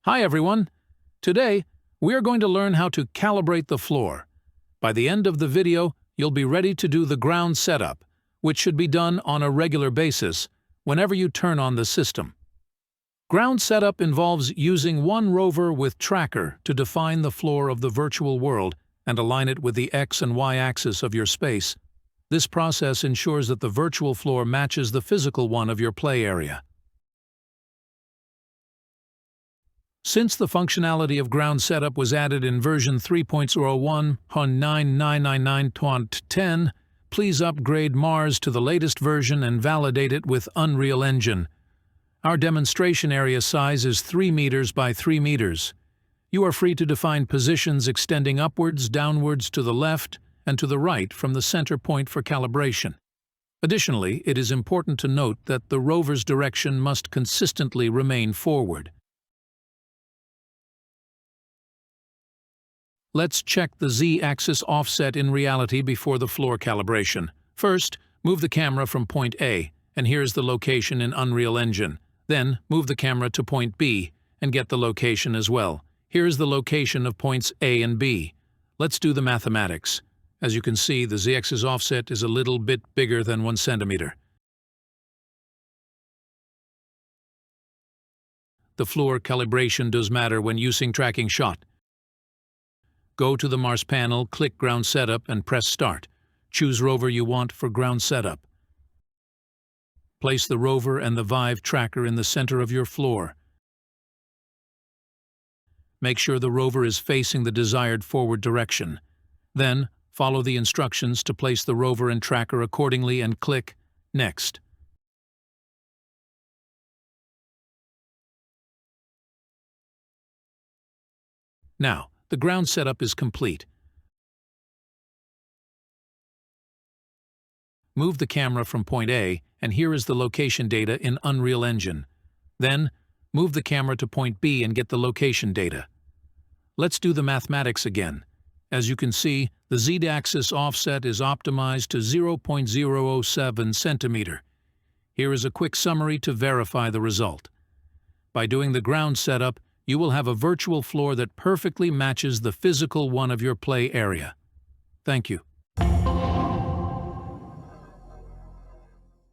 Hi everyone! Today, we are going to learn how to calibrate the floor. By the end of the video, you'll be ready to do the ground setup, which should be done on a regular basis whenever you turn on the system. Ground setup involves using one rover with tracker to define the floor of the virtual world and align it with the X and Y axis of your space. This process ensures that the virtual floor matches the physical one of your play area. Since the functionality of ground setup was added in version 3.01 on 9.999.10, please upgrade Mars to the latest version and validate it with Unreal Engine. Our demonstration area size is 3 meters by 3 meters. You are free to define positions extending upwards, downwards, to the left, and to the right from the center point for calibration. Additionally, it is important to note that the rover's direction must consistently remain forward. Let's check the Z-axis offset in reality before the floor calibration. First, move the camera from point A, and here's the location in Unreal Engine. Then, move the camera to point B, and get the location as well. Here's the location of points A and B. Let's do the mathematics. As you can see, the Z-axis offset is a little bit bigger than 1 centimeter. The floor calibration does matter when using tracking shot. Go to the Mars panel, click Ground Setup, and press Start. Choose rover you want for ground setup. Place the rover and the Vive tracker in the center of your floor. Make sure the rover is facing the desired forward direction. Then, follow the instructions to place the rover and tracker accordingly and click Next. Now, the ground setup is complete. Move the camera from point A, and here is the location data in Unreal Engine. Then, move the camera to point B and get the location data. Let's do the mathematics again. As you can see, the Z-axis offset is optimized to 0.007 centimeter. Here is a quick summary to verify the result. By doing the ground setup, you will have a virtual floor that perfectly matches the physical one of your play area. Thank you.